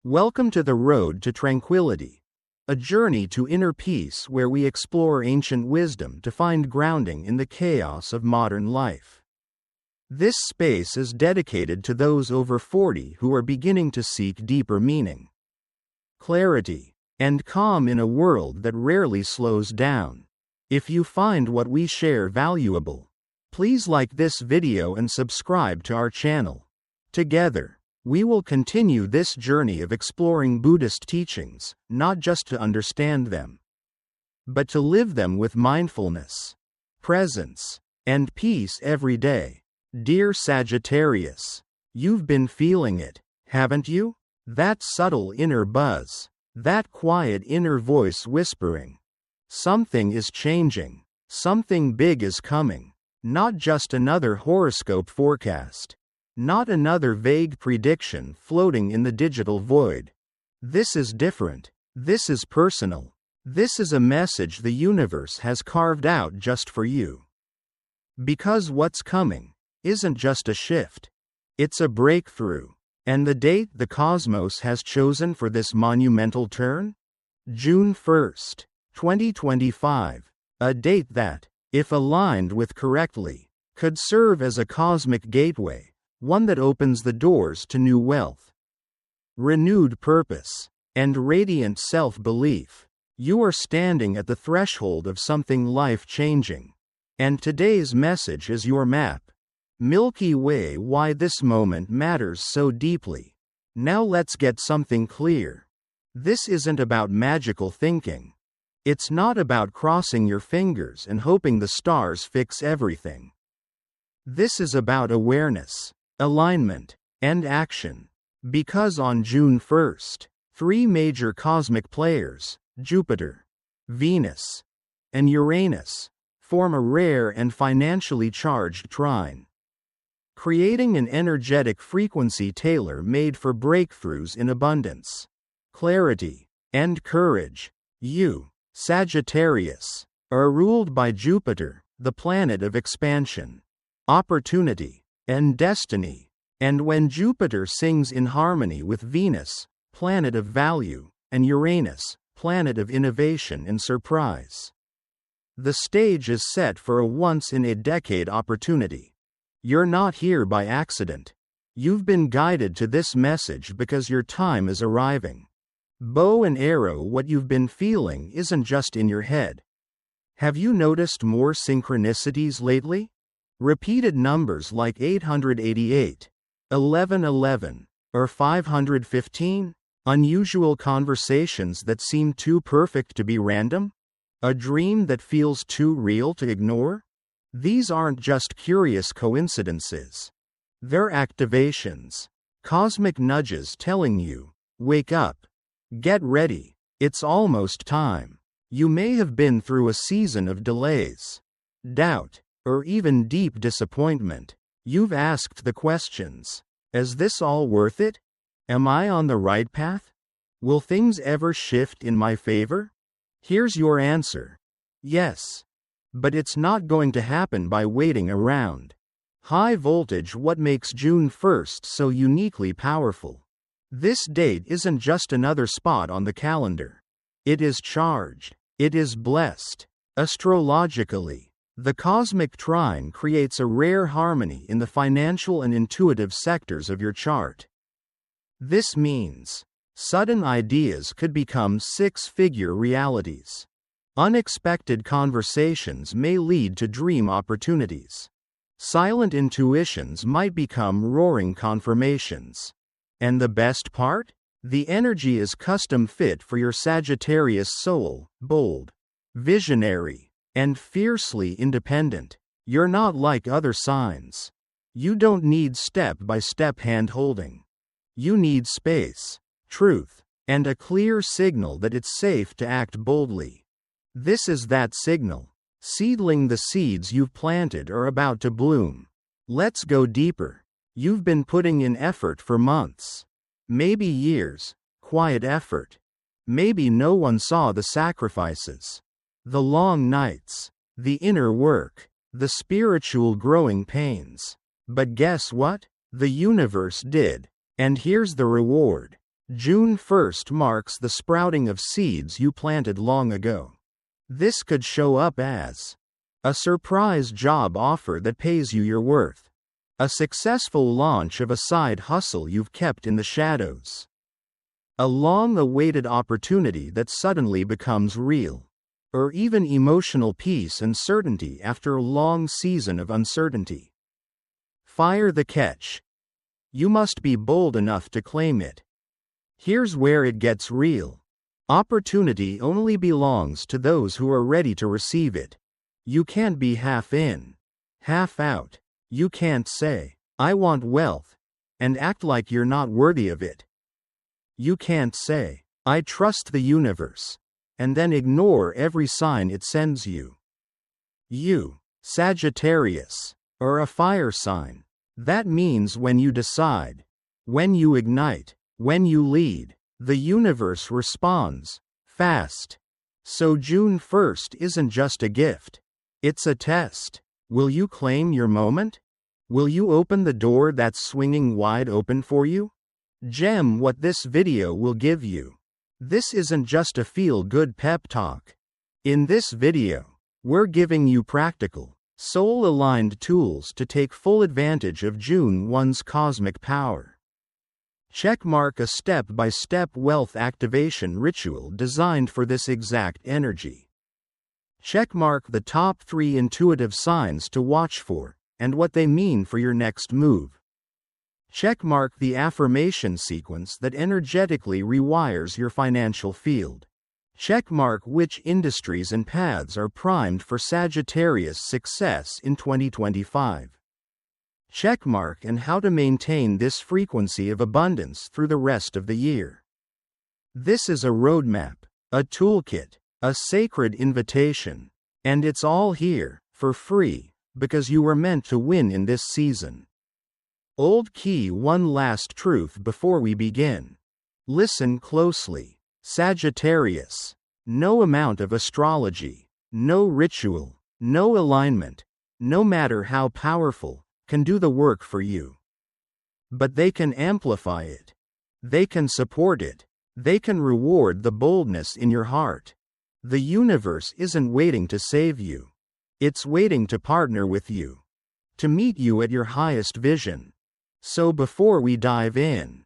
Welcome to the road to tranquility, a journey to inner peace where we explore ancient wisdom to find grounding in the chaos of modern life. This space is dedicated to those over 40 who are beginning to seek deeper meaning, clarity, and calm in a world that rarely slows down. If you find what we share valuable, please like this video and subscribe to our channel. Together, we will continue this journey of exploring Buddhist teachings, not just to understand them, but to live them with mindfulness, presence, and peace every day. Dear Sagittarius, you've been feeling it, haven't you? That subtle inner buzz, that quiet inner voice whispering, something is changing, something big is coming. Not just another horoscope forecast. Not another vague prediction floating in the digital void. This is different. This is personal. This is a message the universe has carved out just for you. Because what's coming isn't just a shift. It's a breakthrough. And the date the cosmos has chosen for this monumental turn? June 1st, 2025. A date that, if aligned with correctly, could serve as a cosmic gateway, one that opens the doors to new wealth, renewed purpose, and radiant self-belief. You are standing at the threshold of something life-changing. And today's message is your map. Milky Way, why this moment matters so deeply. Now let's get something clear. This isn't about magical thinking. It's not about crossing your fingers and hoping the stars fix everything. This is about awareness, alignment, and action. Because on June 1st, three major cosmic players, Jupiter, Venus, and Uranus, form a rare and financially charged trine, creating an energetic frequency tailor-made for breakthroughs in abundance, clarity, and courage. You, Sagittarius, are ruled by Jupiter, the planet of expansion, opportunity, and destiny. And when Jupiter sings in harmony with Venus, planet of value, and Uranus, planet of innovation and surprise, the stage is set for a once-in-a-decade opportunity. You're not here by accident. You've been guided to this message because your time is arriving. Bow and arrow, what you've been feeling isn't just in your head. Have you noticed more synchronicities lately? Repeated numbers like 888, 1111, or 515? Unusual conversations that seem too perfect to be random? A dream that feels too real to ignore? These aren't just curious coincidences. They're activations. Cosmic nudges telling you, wake up. Get ready, it's almost time. You may have been through a season of delays, doubt, or even deep disappointment. You've asked the questions. Is this all worth it? Am I on the right path? Will things ever shift in my favor? Here's your answer. Yes. But it's not going to happen by waiting around. High voltage, what makes June 1st so uniquely powerful? This date isn't just another spot on the calendar. It is charged. It is blessed. Astrologically, the cosmic trine creates a rare harmony in the financial and intuitive sectors of your chart. This means sudden ideas could become six-figure realities. Unexpected conversations may lead to dream opportunities. Silent intuitions might become roaring confirmations. And the best part? The energy is custom fit for your Sagittarius soul, bold, visionary, and fiercely independent. You're not like other signs. You don't need step-by-step hand-holding. You need space, truth, and a clear signal that it's safe to act boldly. This is that signal. Seedling the seeds you've planted are about to bloom. Let's go deeper. You've been putting in effort for months, maybe years, quiet effort. Maybe no one saw the sacrifices, the long nights, the inner work, the spiritual growing pains. But guess what? The universe did. And here's the reward. June 1st marks the sprouting of seeds you planted long ago. This could show up as a surprise job offer that pays you your worth, a successful launch of a side hustle you've kept in the shadows, a long-awaited opportunity that suddenly becomes real, or even emotional peace and certainty after a long season of uncertainty. Fire the catch. You must be bold enough to claim it. Here's where it gets real. Opportunity only belongs to those who are ready to receive it. You can't be half in, half out. You can't say, "I want wealth," and act like you're not worthy of it. You can't say, "I trust the universe," and then ignore every sign it sends you. You, Sagittarius, are a fire sign. That means when you decide, when you ignite, when you lead, the universe responds, fast. So June 1st isn't just a gift. It's a test. Will you claim your moment? Will you open the door that's swinging wide open for you? Gem what this video will give you. This isn't just a feel-good pep talk. In this video, we're giving you practical, soul-aligned tools to take full advantage of June 1's cosmic power. Checkmark a step-by-step wealth activation ritual designed for this exact energy. Checkmark the top 3 intuitive signs to watch for, and what they mean for your next move. Checkmark the affirmation sequence that energetically rewires your financial field. Checkmark which industries and paths are primed for Sagittarius success in 2025. Checkmark and how to maintain this frequency of abundance through the rest of the year. This is a roadmap, a toolkit, a sacred invitation, and it's all here, for free, because you were meant to win in this season. Old key. One last truth before we begin. Listen closely, Sagittarius. No amount of astrology, no ritual, no alignment, no matter how powerful, can do the work for you. But they can amplify it. They can support it. They can reward the boldness in your heart. The universe isn't waiting to save you. It's waiting to partner with you, to meet you at your highest vision. So before we dive in,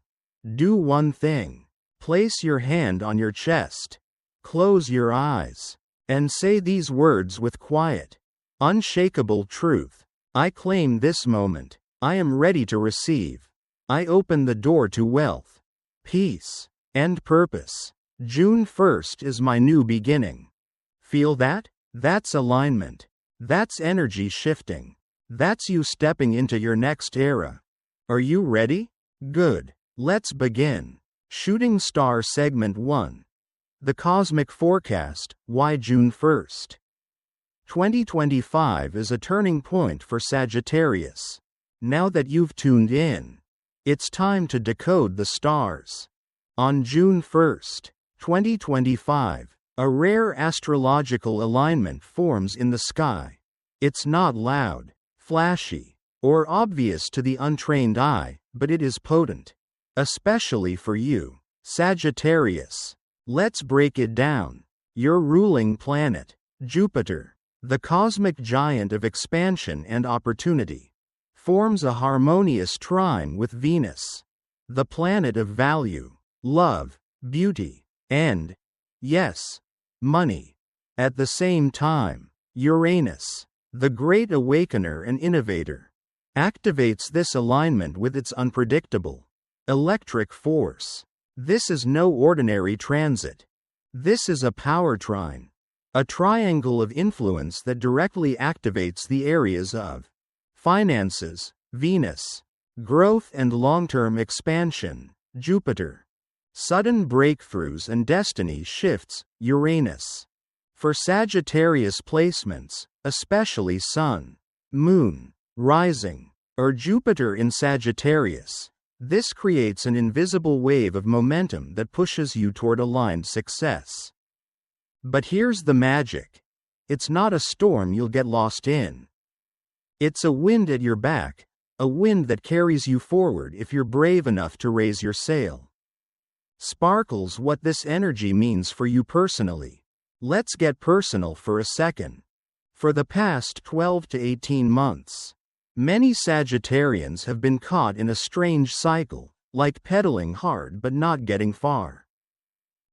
do one thing. Place your hand on your chest, close your eyes, and say these words with quiet, unshakable truth. I claim this moment. I am ready to receive. I open the door to wealth, peace, and purpose. June 1st is my new beginning. Feel that? That's alignment. That's energy shifting. That's you stepping into your next era. Are you ready? Good. Let's begin. Shooting Star Segment 1. The Cosmic Forecast. Why June 1st? 2025 is a turning point for Sagittarius. Now that you've tuned in, it's time to decode the stars. On June 1st, 2025, a rare astrological alignment forms in the sky. It's not loud, flashy, or obvious to the untrained eye, but it is potent. Especially for you, Sagittarius. Let's break it down. Your ruling planet, Jupiter, the cosmic giant of expansion and opportunity, forms a harmonious trine with Venus, the planet of value, love, beauty, and, yes, money. At the same time, Uranus, the great awakener and innovator, activates this alignment with its unpredictable, electric force. This is no ordinary transit. This is a power trine. A triangle of influence that directly activates the areas of finances, Venus, growth and long-term expansion, Jupiter, sudden breakthroughs and destiny shifts, Uranus. For Sagittarius placements, especially Sun, Moon, Rising, or Jupiter in Sagittarius, this creates an invisible wave of momentum that pushes you toward aligned success. But here's the magic. It's not a storm you'll get lost in. It's a wind at your back, a wind that carries you forward if you're brave enough to raise your sail. Sparkles, what this energy means for you personally. Let's get personal for a second. For the past 12 to 18 months, many Sagittarians have been caught in a strange cycle, like pedaling hard but not getting far.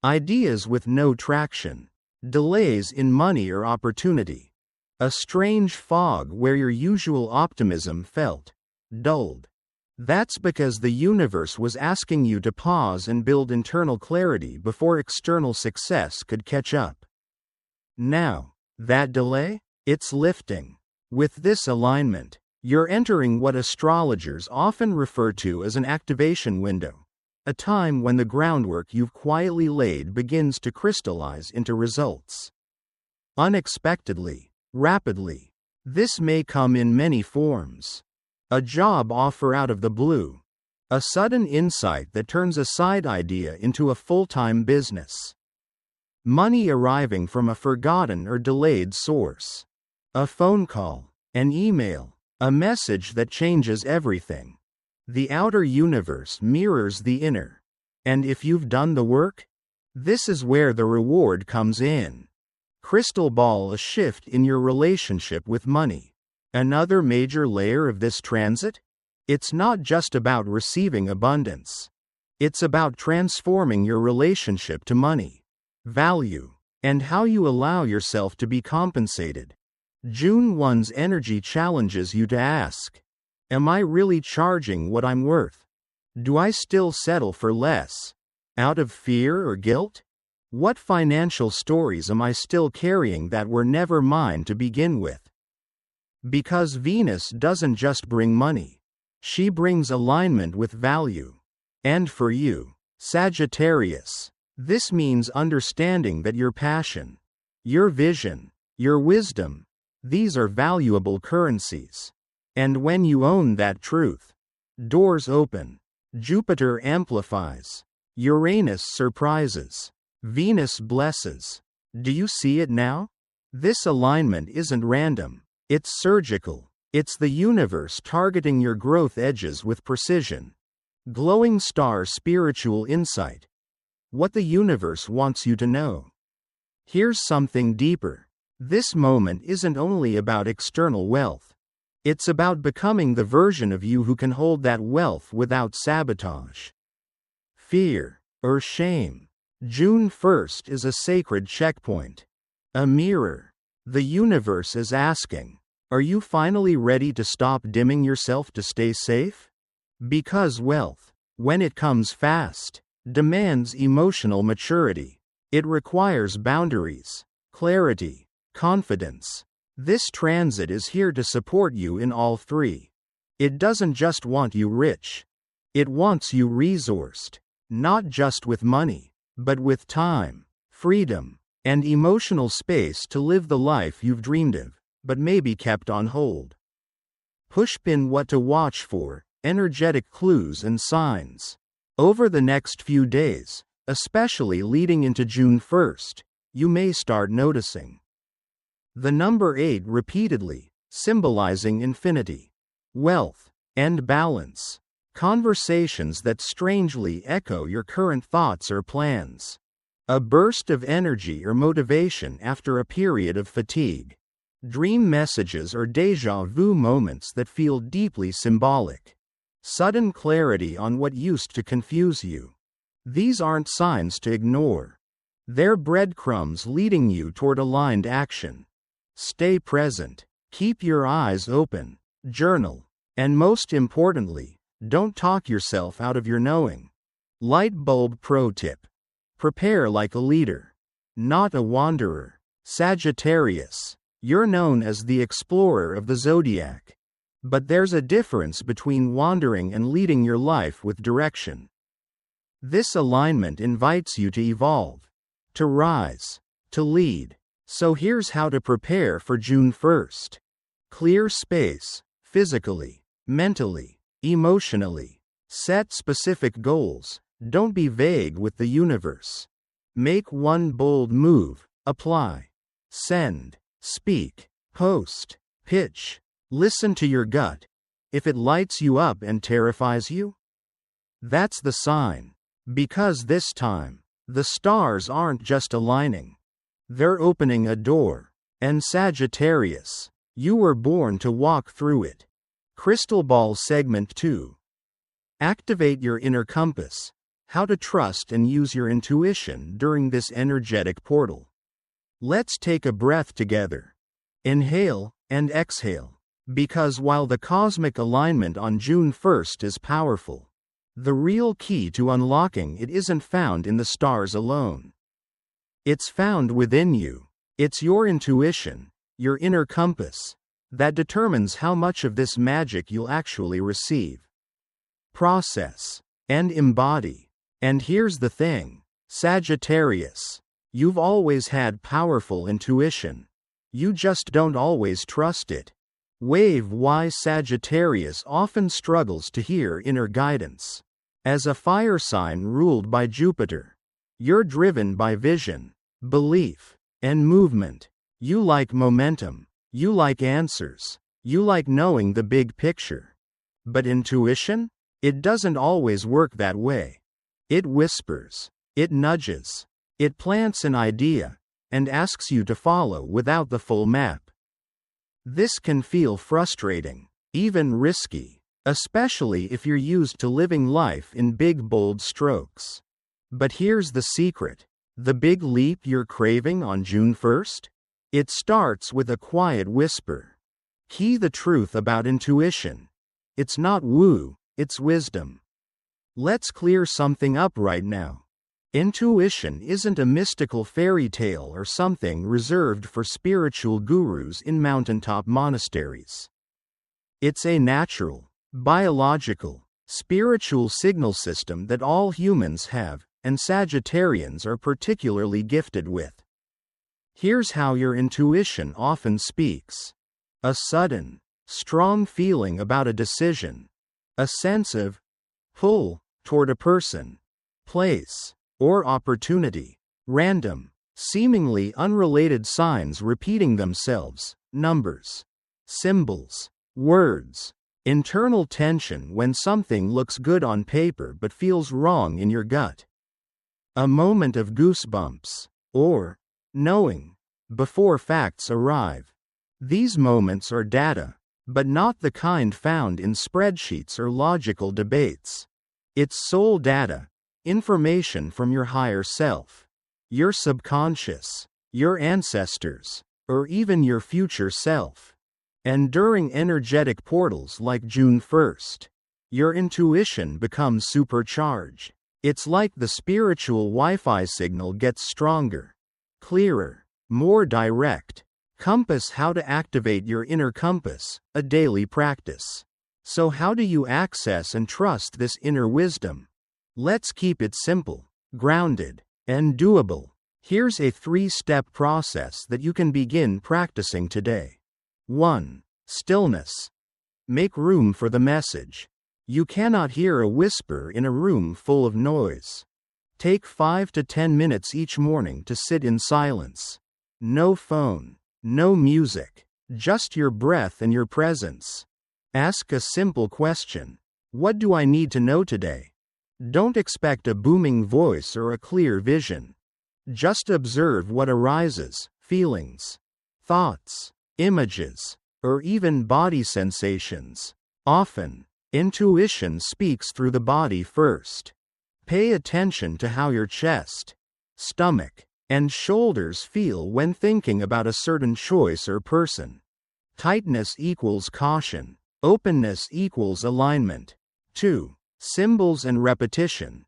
Ideas with no traction, delays in money or opportunity, a strange fog where your usual optimism felt dulled. That's because the universe was asking you to pause and build internal clarity before external success could catch up. Now, that delay? It's lifting. With this alignment, you're entering what astrologers often refer to as an activation window, a time when the groundwork you've quietly laid begins to crystallize into results. Unexpectedly, rapidly. This may come in many forms. A job offer out of the blue. A sudden insight that turns a side idea into a full-time business. Money arriving from a forgotten or delayed source. A phone call, an email, a message that changes everything. The outer universe mirrors the inner. And if you've done the work, this is where the reward comes in. Crystal ball, a shift in your relationship with money. Another major layer of this transit? It's not just about receiving abundance. It's about transforming your relationship to money, value, and how you allow yourself to be compensated. June 1's energy challenges you to ask, am I really charging what I'm worth? Do I still settle for less? Out of fear or guilt? What financial stories am I still carrying that were never mine to begin with? Because Venus doesn't just bring money. She brings alignment with value. And for you, Sagittarius, this means understanding that your passion, your vision, your wisdom, these are valuable currencies. And when you own that truth, doors open, Jupiter amplifies, Uranus surprises, Venus blesses. Do you see it now? This alignment isn't random, it's surgical. It's the universe targeting your growth edges with precision. Glowing star spiritual insight. What the universe wants you to know. Here's something deeper. This moment isn't only about external wealth. It's about becoming the version of you who can hold that wealth without sabotage, fear, or shame. June 1st is a sacred checkpoint. A mirror. The universe is asking, are you finally ready to stop dimming yourself to stay safe? Because wealth, when it comes fast, demands emotional maturity. It requires boundaries, clarity, confidence. This transit is here to support you in all three. It doesn't just want you rich. It wants you resourced, not just with money, but with time, freedom, and emotional space to live the life you've dreamed of, but maybe kept on hold. Pushpin, what to watch for, energetic clues and signs. Over the next few days, especially leading into June 1st, you may start noticing the number 8 repeatedly, symbolizing infinity, wealth, and balance. Conversations that strangely echo your current thoughts or plans. A burst of energy or motivation after a period of fatigue. Dream messages or déjà vu moments that feel deeply symbolic. Sudden clarity on what used to confuse you. These aren't signs to ignore. They're breadcrumbs leading you toward aligned action. Stay present, keep your eyes open, journal, and most importantly, don't talk yourself out of your knowing. Light bulb pro tip. Prepare like a leader, not a wanderer. Sagittarius, you're known as the explorer of the zodiac. But there's a difference between wandering and leading your life with direction. This alignment invites you to evolve, to rise, to lead. So here's how to prepare for June 1st. Clear space, physically, mentally, emotionally. Set specific goals. Don't be vague with the universe. Make one bold move, apply. Send, speak, post, pitch. Listen to your gut. If it lights you up and terrifies you, that's the sign. Because this time, the stars aren't just aligning. They're opening a door. And Sagittarius, you were born to walk through it. Crystal Ball Segment 2. Activate your inner compass. How to trust and use your intuition during this energetic portal. Let's take a breath together. Inhale and exhale. Because while the cosmic alignment on June 1st is powerful, the real key to unlocking it isn't found in the stars alone. It's found within you. It's your intuition, your inner compass, that determines how much of this magic you'll actually receive, process, and embody. And here's the thing, Sagittarius, you've always had powerful intuition. You just don't always trust it. Wise Sagittarius often struggles to hear inner guidance. As a fire sign ruled by Jupiter, you're driven by vision, belief, and movement. You like momentum. You like answers. You like knowing the big picture. But intuition? It doesn't always work that way. It whispers. It nudges. It plants an idea and asks you to follow without the full map. This can feel frustrating, even risky, especially if you're used to living life in big, bold strokes. But here's the secret. The big leap you're craving on June 1st? It starts with a quiet whisper. Key the truth about intuition. It's not woo, it's wisdom. Let's clear something up right now. Intuition isn't a mystical fairy tale or something reserved for spiritual gurus in mountaintop monasteries. It's a natural, biological, spiritual signal system that all humans have, and Sagittarians are particularly gifted with. Here's how your intuition often speaks. A sudden, strong feeling about a decision. A sense of pull toward a person, place, or opportunity. Random, seemingly unrelated signs repeating themselves. Numbers, symbols, words. Internal tension when something looks good on paper but feels wrong in your gut. A moment of goosebumps, or knowing, before facts arrive. These moments are data, but not the kind found in spreadsheets or logical debates. It's soul data, information from your higher self, your subconscious, your ancestors, or even your future self. And during energetic portals like June 1st, your intuition becomes supercharged. It's like the spiritual Wi-Fi signal gets stronger, clearer, more direct. Compass. How to activate your inner compass, a daily practice. So how do you access and trust this inner wisdom? Let's keep it simple, grounded, and doable. Here's a 3-step process that you can begin practicing today. 1. Stillness. Make room for the message. You cannot hear a whisper in a room full of noise. Take 5 to 10 minutes each morning to sit in silence. No phone, no music, just your breath and your presence. Ask a simple question. What do I need to know today? Don't expect a booming voice or a clear vision. Just observe what arises, feelings, thoughts, images, or even body sensations. Often, intuition speaks through the body first. Pay attention to how your chest, stomach, and shoulders feel when thinking about a certain choice or person. Tightness equals caution. Openness equals alignment. 2. Symbols and repetition.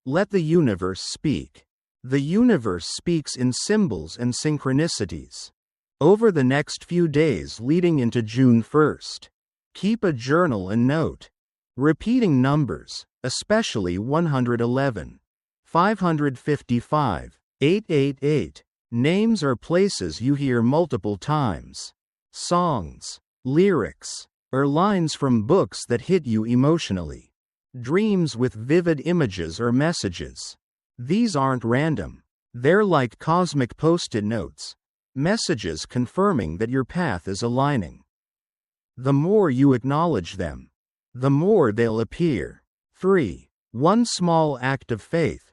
Let the universe speak. The universe speaks in symbols and synchronicities. Over the next few days leading into June 1st, keep a journal and note. Repeating numbers, especially 111, 555, 888, names or places you hear multiple times. Songs, lyrics, or lines from books that hit you emotionally. Dreams with vivid images or messages. These aren't random. They're like cosmic post-it notes, messages confirming that your path is aligning. The more you acknowledge them, the more they'll appear. 3. One small act of faith.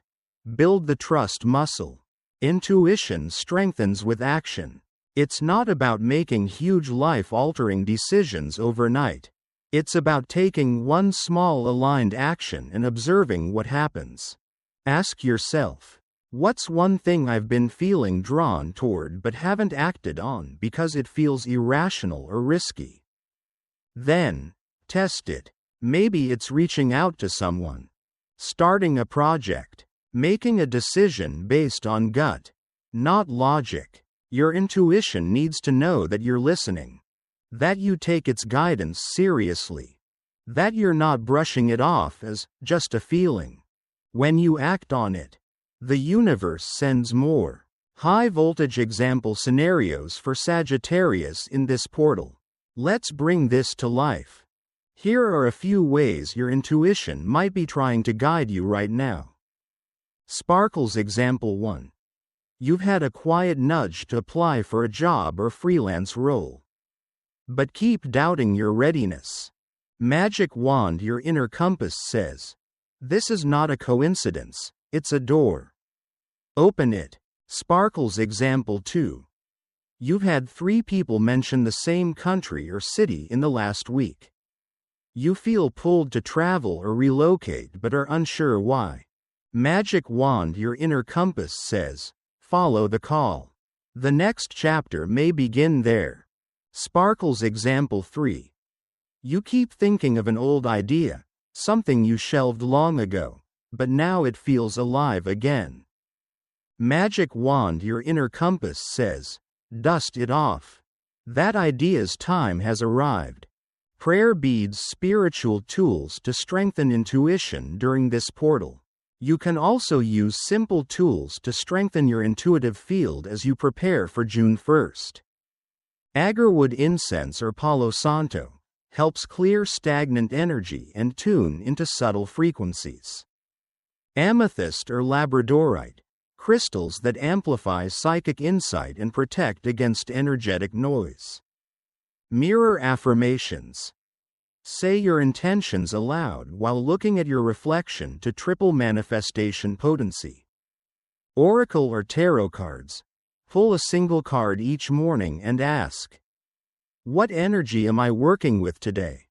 Build the trust muscle. Intuition strengthens with action. It's not about making huge life-altering decisions overnight. It's about taking one small aligned action and observing what happens. Ask yourself, what's one thing I've been feeling drawn toward but haven't acted on because it feels irrational or risky? Then, test it. Maybe it's reaching out to someone, starting a project, making a decision based on gut, not logic. Your intuition needs to know that you're listening, that you take its guidance seriously, that you're not brushing it off as just a feeling. When you act on it, the universe sends more high-voltage example scenarios for Sagittarius in this portal. Let's bring this to life. Here are a few ways your intuition might be trying to guide you right now. Sparkles example 1. You've had a quiet nudge to apply for a job or freelance role, but keep doubting your readiness. Magic wand, your inner compass says, this is not a coincidence, it's a door. Open it. Sparkles example 2. You've had 3 people mention the same country or city in the last week. You feel pulled to travel or relocate but are unsure why. Magic wand, your inner compass says, follow the call. The next chapter may begin there. Sparkles example 3. You keep thinking of an old idea, something you shelved long ago, but now it feels alive again. Magic wand, your inner compass says, dust it off. That idea's time has arrived. Prayer beads, spiritual tools to strengthen intuition during this portal. You can also use simple tools to strengthen your intuitive field as you prepare for June 1st. Agarwood incense or Palo Santo helps clear stagnant energy and tune into subtle frequencies. Amethyst or labradorite, crystals that amplify psychic insight and protect against energetic noise. Mirror affirmations. Say your intentions aloud while looking at your reflection to triple manifestation potency. Oracle or tarot cards. Pull a single card each morning and ask, what energy am I working with today?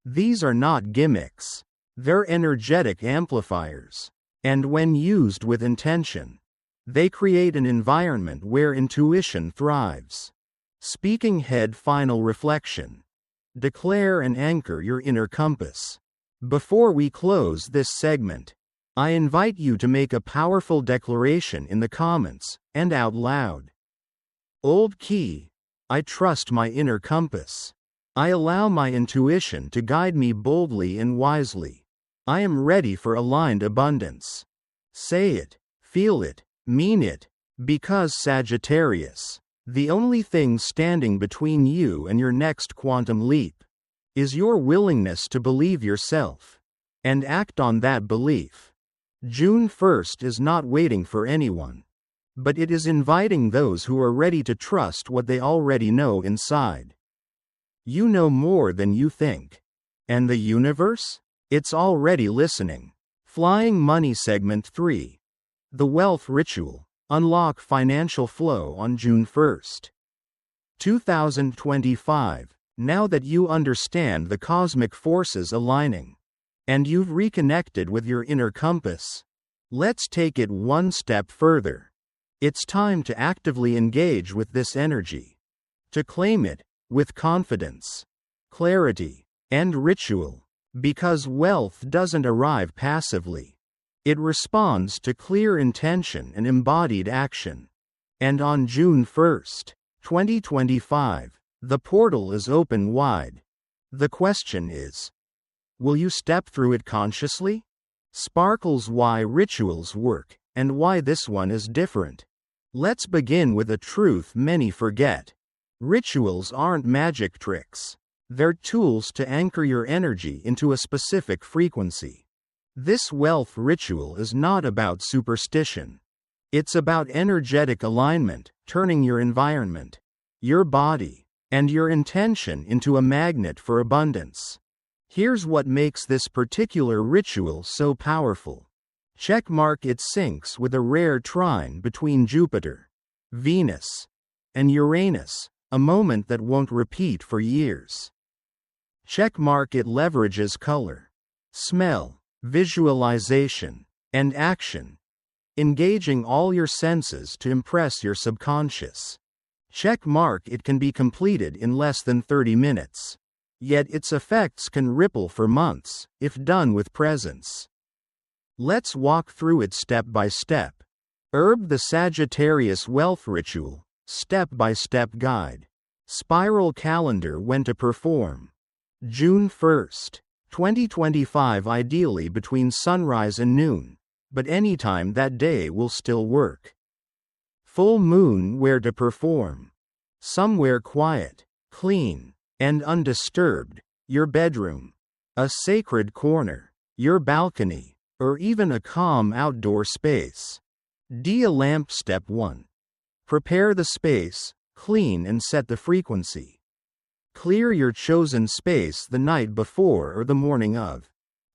These are not gimmicks. They're energetic amplifiers. And when used with intention, they create an environment where intuition thrives. Speaking head final reflection. Declare and anchor your inner compass. Before we close this segment, I invite you to make a powerful declaration in the comments and out loud. Old key, I trust my inner compass. I allow my intuition to guide me boldly and wisely. I am ready for aligned abundance. Say it, feel it, mean it, because Sagittarius, the only thing standing between you and your next quantum leap is your willingness to believe yourself and act on that belief. June 1st is not waiting for anyone, but it is inviting those who are ready to trust what they already know inside. You know more than you think. And the universe? It's already listening. Flying money segment 3. The wealth ritual. Unlock financial flow on June 1st, 2025. Now that you understand the cosmic forces aligning, and you've reconnected with your inner compass, let's take it one step further. It's time to actively engage with this energy, to claim it with confidence, clarity, and ritual, because wealth doesn't arrive passively. It responds to clear intention and embodied action. And on June 1st, 2025, the portal is open wide. The question is, will you step through it consciously? Sparkles, why rituals work, and why this one is different. Let's begin with a truth many forget. Rituals aren't magic tricks. They're tools to anchor your energy into a specific frequency. This wealth ritual is not about superstition. It's about energetic alignment, turning your environment, your body, and your intention into a magnet for abundance. Here's what makes this particular ritual so powerful. Checkmark it syncs with a rare trine between Jupiter, Venus, and Uranus, a moment that won't repeat for years. Checkmark it leverages color, smell, visualization, and action, engaging all your senses to impress your subconscious. Checkmark it can be completed in less than 30 minutes. Yet its effects can ripple for months, if done with presence. Let's walk through it step by step. The Sagittarius Wealth Ritual, Step-by-Step Guide. Spiral Calendar when to perform. June 1st, 2025, ideally between sunrise and noon, but anytime that day will still work. Full moon where to perform. Somewhere quiet, clean, and undisturbed, your bedroom, a sacred corner, your balcony, or even a calm outdoor space. A lamp. Step 1. Prepare the space, clean and set the frequency. Clear your chosen space the night before or the morning of.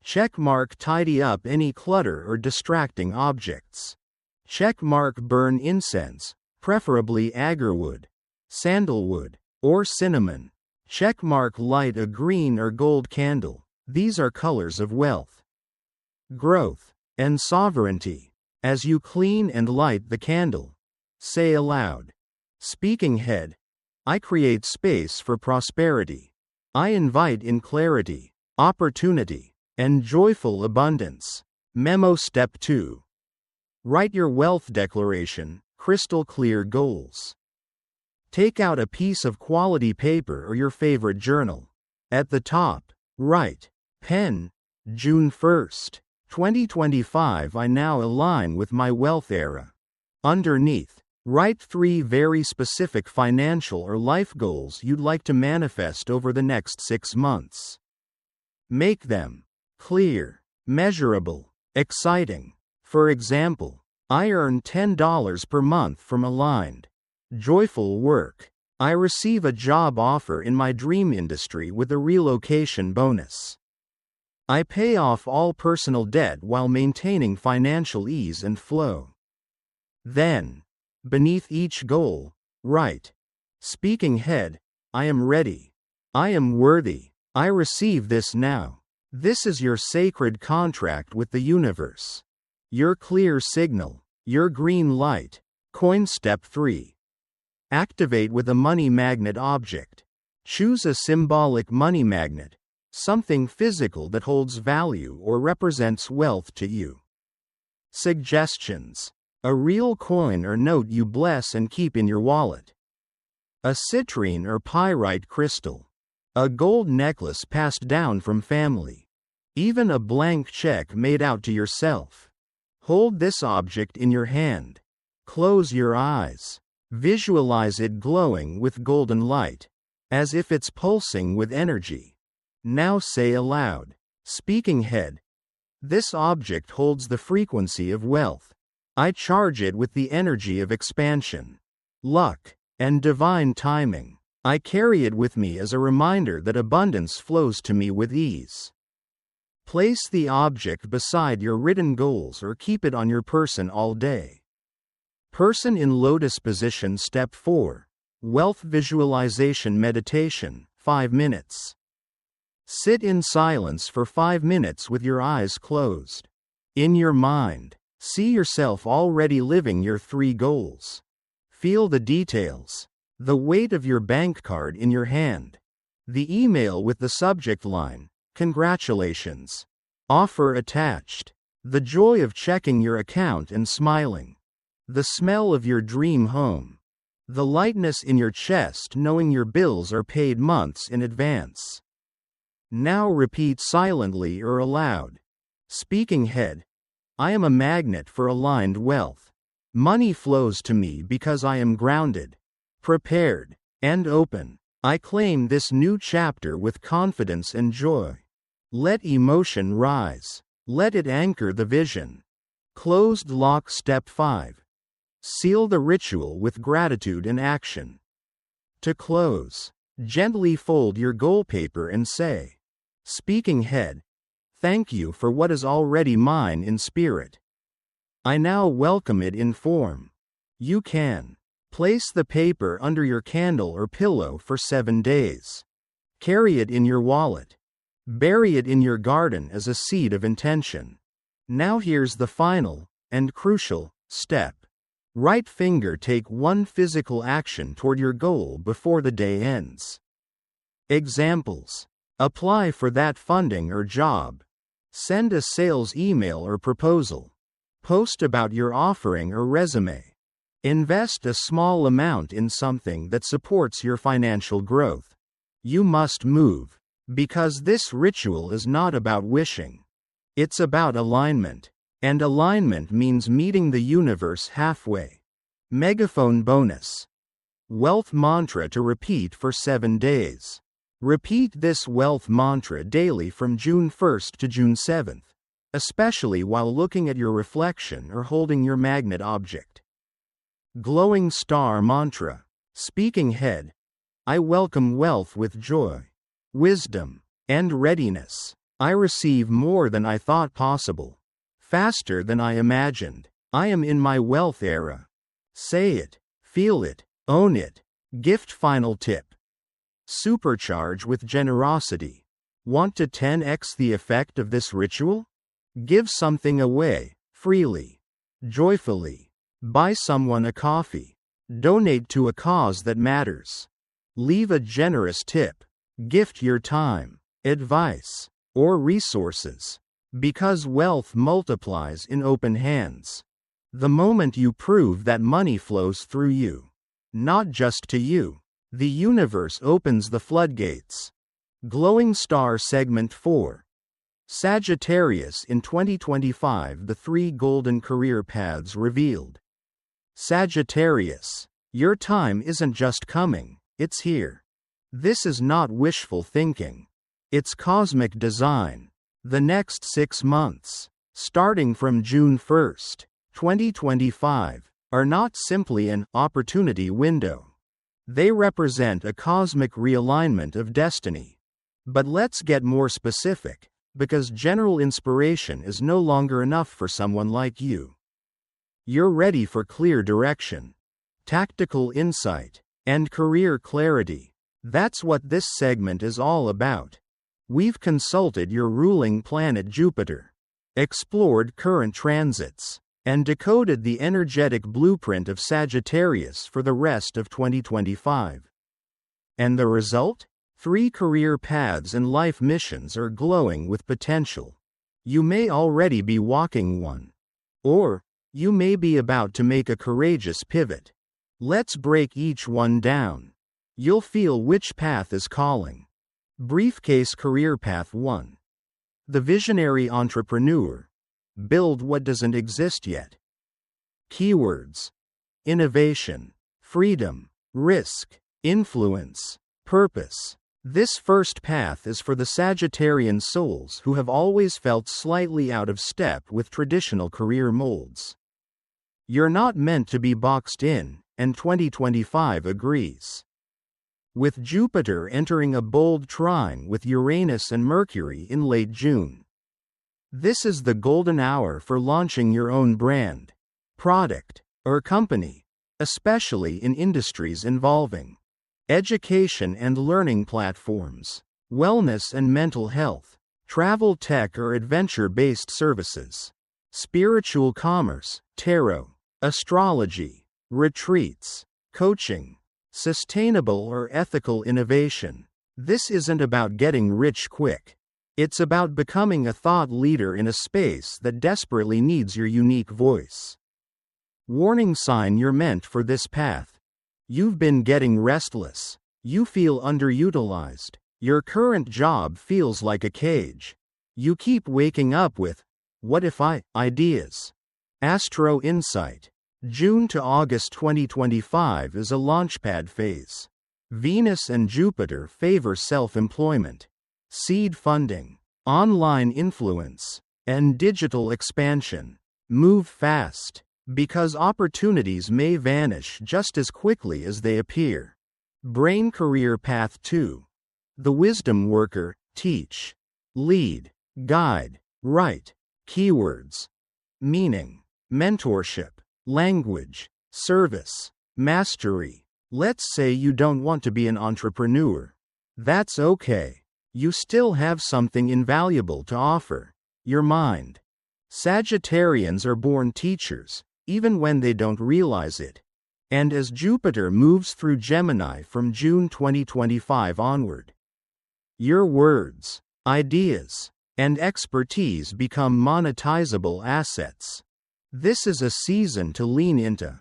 Checkmark tidy up any clutter or distracting objects. Checkmark burn incense, preferably agarwood, sandalwood, or cinnamon. Checkmark light a green or gold candle. These are colors of wealth, growth, and sovereignty. As you clean and light the candle, say aloud, speaking head, I create space for prosperity. I invite in clarity, opportunity, and joyful abundance. Memo. Step 2. Write your wealth declaration, crystal clear goals. Take out a piece of quality paper or your favorite journal. At the top, write, pen, June 1st, 2025, I now align with my wealth era. Underneath, write 3 very specific financial or life goals you'd like to manifest over the next 6 months. Make them clear, measurable, exciting. For example, I earn $10 per month from aligned, joyful work. I receive a job offer in my dream industry with a relocation bonus. I pay off all personal debt while maintaining financial ease and flow. Then, beneath each goal, write, speaking head, I am ready. I am worthy. I receive this now. This is your sacred contract with the universe. Your clear signal, your green light. Coin. Step 3. Activate with a money magnet object. Choose a symbolic money magnet, something physical that holds value or represents wealth to you. Suggestions. A real coin or note you bless and keep in your wallet. A citrine or pyrite crystal. A gold necklace passed down from family. Even a blank check made out to yourself. Hold this object in your hand. Close your eyes. Visualize it glowing with golden light, as if it's pulsing with energy. Now say aloud, speaking head, this object holds the frequency of wealth. I charge it with the energy of expansion, luck, and divine timing. I carry it with me as a reminder that abundance flows to me with ease. Place the object beside your written goals or keep it on your person all day. Person in lotus position. Step 4. Wealth visualization meditation, 5 minutes. Sit in silence for 5 minutes with your eyes closed. In your mind, see yourself already living your 3 goals. Feel the details. The weight of your bank card in your hand. The email with the subject line, congratulations. Offer attached. The joy of checking your account and smiling. The smell of your dream home. The lightness in your chest knowing your bills are paid months in advance. Now repeat silently or aloud. Speaking head, I am a magnet for aligned wealth. Money flows to me because I am grounded, prepared, and open. I claim this new chapter with confidence and joy. Let emotion rise. Let it anchor the vision. Closed lock. Step 5. Seal the ritual with gratitude and action. To close, gently fold your goal paper and say, Speaking head, thank you for what is already mine in spirit. I now welcome it in form. You can place the paper under your candle or pillow for 7 days. Carry it in your wallet. Bury it in your garden as a seed of intention. Now here's the final, and crucial, step. Right finger take one physical action toward your goal before the day ends. Examples. Apply for that funding or job. Send a sales email or proposal. Post about your offering or resume. Invest a small amount in something that supports your financial growth. You must move. Because this ritual is not about wishing. It's about alignment. And alignment means meeting the universe halfway. Megaphone bonus. Wealth mantra to repeat for 7 days. Repeat this wealth mantra daily from June 1st to June 7th, especially while looking at your reflection or holding your magnet object. Glowing star mantra. Speaking head, I welcome wealth with joy, wisdom, and readiness. I receive more than I thought possible, faster than I imagined. I am in my wealth era. Say it, feel it, own it. Gift final tip. Supercharge with generosity. Want to 10x the effect of this ritual? Give something away, freely, joyfully. Buy someone a coffee. Donate to a cause that matters. Leave a generous tip. Gift your time, advice, or resources. Because wealth multiplies in open hands. The moment you prove that money flows through you, not just to you, the universe opens the floodgates. Glowing Star Segment 4. Sagittarius in 2025. The 3 golden career paths revealed. Sagittarius, your time isn't just coming, it's here. This is not wishful thinking. It's cosmic design. The next 6 months, starting from June 1st, 2025, are not simply an opportunity window. They represent a cosmic realignment of destiny. But let's get more specific, because general inspiration is no longer enough for someone like you. You're ready for clear direction, tactical insight, and career clarity. That's what this segment is all about. We've consulted your ruling planet Jupiter, explored current transits, and decoded the energetic blueprint of Sagittarius for the rest of 2025. And the result? 3 career paths and life missions are glowing with potential. You may already be walking one. Or, you may be about to make a courageous pivot. Let's break each one down. You'll feel which path is calling. Briefcase Career Path 1. The Visionary Entrepreneur. Build what doesn't exist yet. Keywords: innovation, freedom, risk, influence, purpose. This first path is for the Sagittarian souls who have always felt slightly out of step with traditional career molds. You're not meant to be boxed in, and 2025 agrees. With Jupiter entering a bold trine with Uranus and Mercury in late June. This is the golden hour for launching your own brand, product, or company, especially in industries involving education and learning platforms, wellness and mental health, travel tech or adventure-based services, spiritual commerce, tarot, astrology, retreats, coaching, sustainable or ethical innovation. This isn't about getting rich quick. It's about becoming a thought leader in a space that desperately needs your unique voice. Warning sign: you're meant for this path. You've been getting restless. You feel underutilized. Your current job feels like a cage. You keep waking up with, what if I, ideas. Astro Insight. June to August 2025 is a launchpad phase. Venus and Jupiter favor self-employment, seed funding, online influence, and digital expansion. Move fast, because opportunities may vanish just as quickly as they appear. Brain Career Path 2. The Wisdom Worker, teach. lead, guide, write, keywords, meaning, mentorship, language, service, mastery. Let's say you don't want to be an entrepreneur. That's okay. You still have something invaluable to offer: your mind. Sagittarians are born teachers, even when they don't realize it. And as Jupiter moves through Gemini from June 2025 onward, your words, ideas, and expertise become monetizable assets. This is a season to lean into.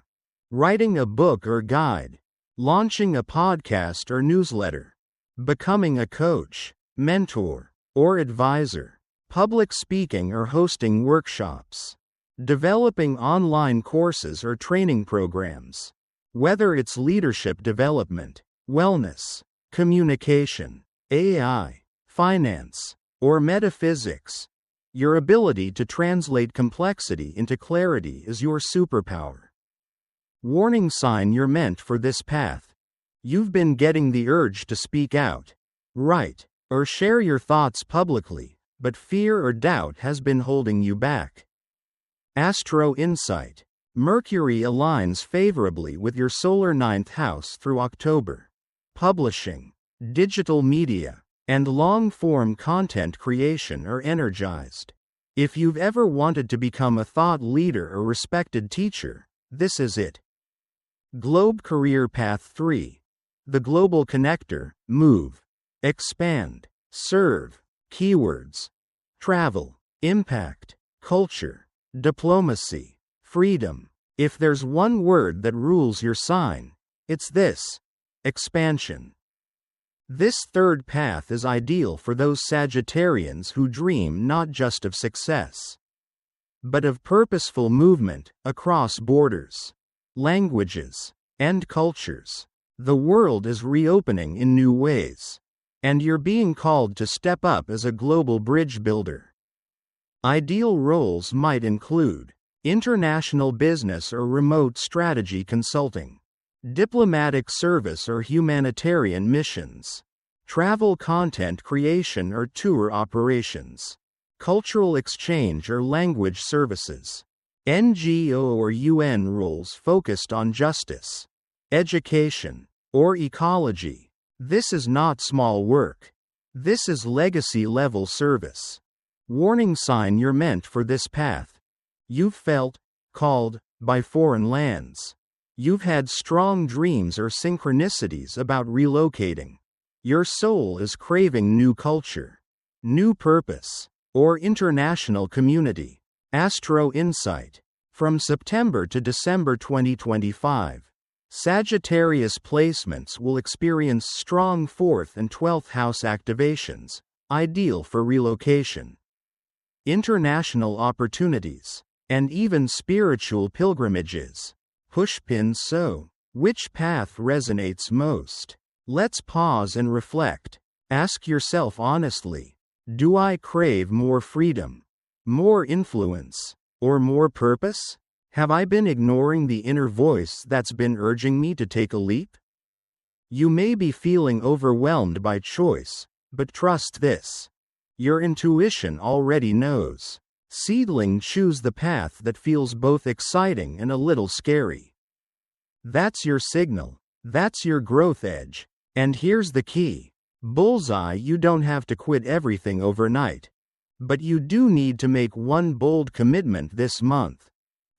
Writing a book or guide, launching a podcast or newsletter, becoming a coach, mentor, or advisor, public speaking or hosting workshops, developing online courses or training programs. Whether it's leadership development, wellness, communication, AI, finance, or metaphysics, your ability to translate complexity into clarity is your superpower. Warning sign: you're meant for this path. You've been getting the urge to speak out, write, or share your thoughts publicly, but fear or doubt has been holding you back. Astro Insight: Mercury aligns favorably with your solar 9th house through October. Publishing, digital media, and long-form content creation are energized. If you've ever wanted to become a thought leader or respected teacher, this is it. Globe Career Path 3. The Global Connector: move, expand, serve, keywords, travel, impact, culture, diplomacy, freedom. If there's one word that rules your sign, it's this: expansion. This third path is ideal for those Sagittarians who dream not just of success, but of purposeful movement across borders, languages, and cultures. The world is reopening in new ways, and you're being called to step up as a global bridge builder. Ideal roles might include international business or remote strategy consulting, diplomatic service or humanitarian missions, travel content creation or tour operations, cultural exchange or language services, NGO or UN roles focused on justice, education, or ecology. This is not small work. This is legacy-level service. Warning sign: you're meant for this path. You've felt called by foreign lands. You've had strong dreams or synchronicities about relocating. Your soul is craving new culture, new purpose, or international community. Astro Insight: from September to December 2025, Sagittarius placements will experience strong 4th and 12th house activations, ideal for relocation, international opportunities, and even spiritual pilgrimages. Pushpin: so, which path resonates most? Let's pause and reflect. Ask yourself honestly: do I crave more freedom, more influence, or more purpose? Have I been ignoring the inner voice that's been urging me to take a leap? You may be feeling overwhelmed by choice, but trust this: your intuition already knows. Seedling: choose the path that feels both exciting and a little scary. That's your signal. That's your growth edge. And here's the key. Bullseye: you don't have to quit everything overnight. But you do need to make one bold commitment this month.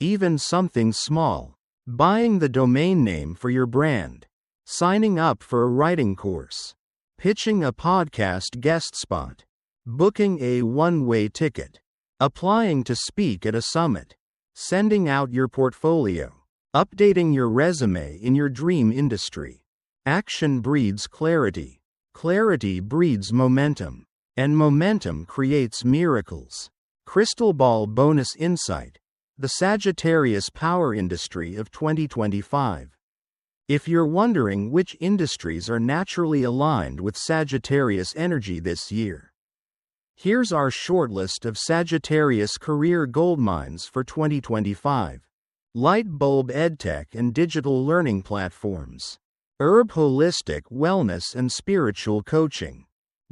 Even something small. Buying the domain name for your brand. Signing up for a writing course. Pitching a podcast guest spot. Booking a one-way ticket. Applying to speak at a summit. Sending out your portfolio. Updating your resume in your dream industry. Action breeds clarity. Clarity breeds momentum. And momentum creates miracles. Crystal Ball Bonus Insight: the Sagittarius power industry of 2025. If you're wondering which industries are naturally aligned with Sagittarius energy this year, here's our shortlist of Sagittarius career goldmines for 2025. Light bulb edtech and digital learning platforms. Herb holistic wellness and spiritual coaching.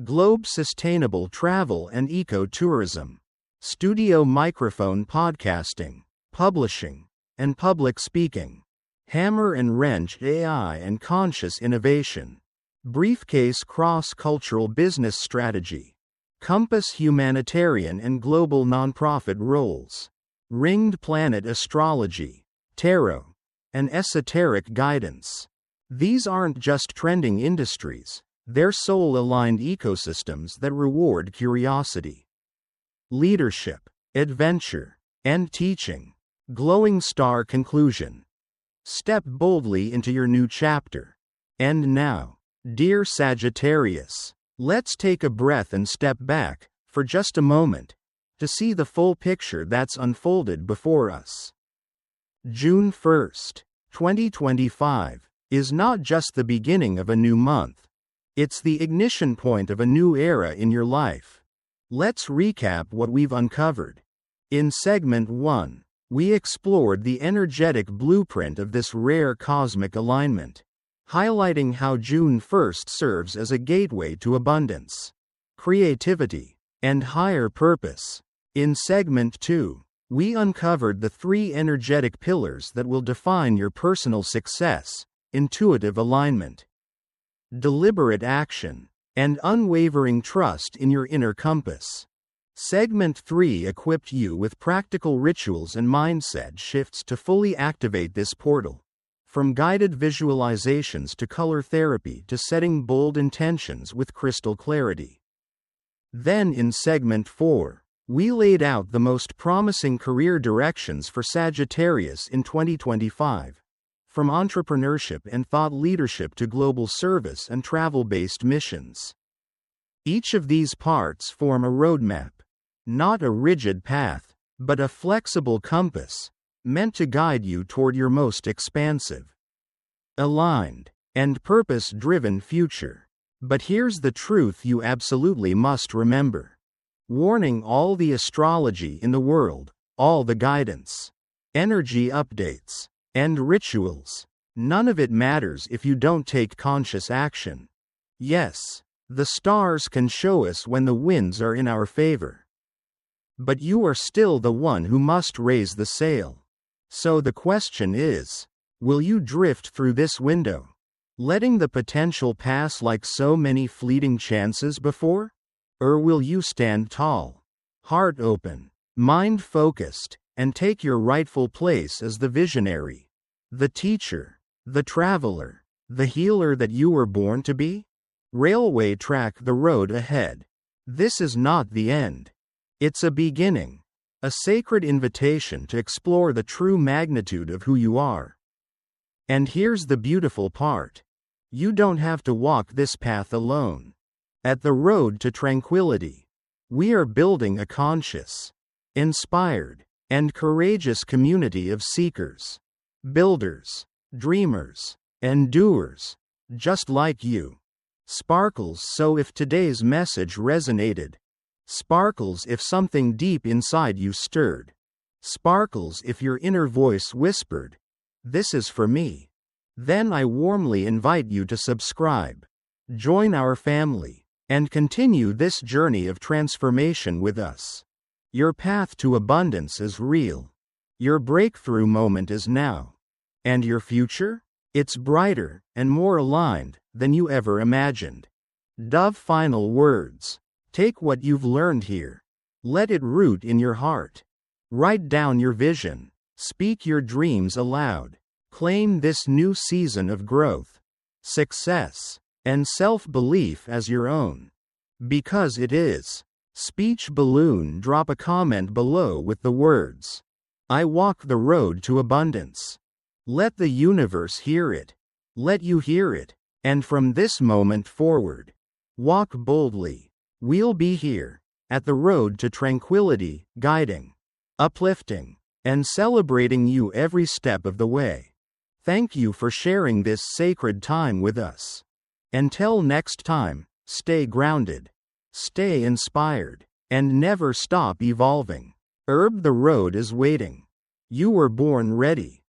Globe Sustainable Travel and Ecotourism, Studio Microphone Podcasting, Publishing, and Public Speaking, Hammer and Wrench AI and Conscious Innovation, Briefcase Cross-Cultural Business Strategy, Compass Humanitarian and Global Nonprofit Roles, Ringed Planet Astrology, Tarot, and Esoteric Guidance. These aren't just trending industries, they're soul-aligned ecosystems that reward curiosity, leadership, adventure, and teaching. Glowing star conclusion. Step boldly into your new chapter. And now, dear Sagittarius, let's take a breath and step back, for just a moment, to see the full picture that's unfolded before us. June 1st, 2025, is not just the beginning of a new month. It's the ignition point of a new era in your life. Let's recap what we've uncovered. In segment 1, we explored the energetic blueprint of this rare cosmic alignment, highlighting how June 1st serves as a gateway to abundance, creativity, and higher purpose. In segment 2, we uncovered the 3 energetic pillars that will define your personal success: intuitive alignment, deliberate action, and unwavering trust in your inner compass. Segment 3 equipped you with practical rituals and mindset shifts to fully activate this portal. From guided visualizations to color therapy to setting bold intentions with crystal clarity. Then in segment 4, we laid out the most promising career directions for Sagittarius in 2025. From entrepreneurship and thought leadership to global service and travel-based missions. Each of these parts form a roadmap. Not a rigid path, but a flexible compass, meant to guide you toward your most expansive, aligned, and purpose-driven future. But here's the truth you absolutely must remember. Warning: all the astrology in the world, all the guidance, energy updates, and rituals, none of it matters if you don't take conscious action. Yes, the stars can show us when the winds are in our favor. But you are still the one who must raise the sail. So the question is, will you drift through this window, letting the potential pass like so many fleeting chances before? Or will you stand tall, heart open, mind focused, and take your rightful place as the visionary, the teacher, the traveler, the healer that you were born to be? Railway track the road ahead. This is not the end. It's a beginning, a sacred invitation to explore the true magnitude of who you are. And here's the beautiful part. You don't have to walk this path alone. At the Road to Tranquility, we are building a conscious, inspired, and courageous community of seekers, builders, dreamers, and doers, just like you. Sparkles. So if today's message resonated, sparkles if something deep inside you stirred, sparkles if your inner voice whispered, "This is for me," then I warmly invite you to subscribe, join our family, and continue this journey of transformation with us. Your path to abundance is real. Your breakthrough moment is now. And your future? It's brighter and more aligned than you ever imagined. Dove final words. Take what you've learned here. Let it root in your heart. Write down your vision. Speak your dreams aloud. Claim this new season of growth, success, and self-belief as your own. Because it is. Speech balloon. Drop a comment below with the words, "I walk the road to abundance." Let the universe hear it. Let you hear it. And from this moment forward, walk boldly. We'll be here, at the Road to Tranquility, guiding, uplifting, and celebrating you every step of the way. Thank you for sharing this sacred time with us. Until next time, stay grounded, stay inspired, and never stop evolving. The road is waiting. You were born ready.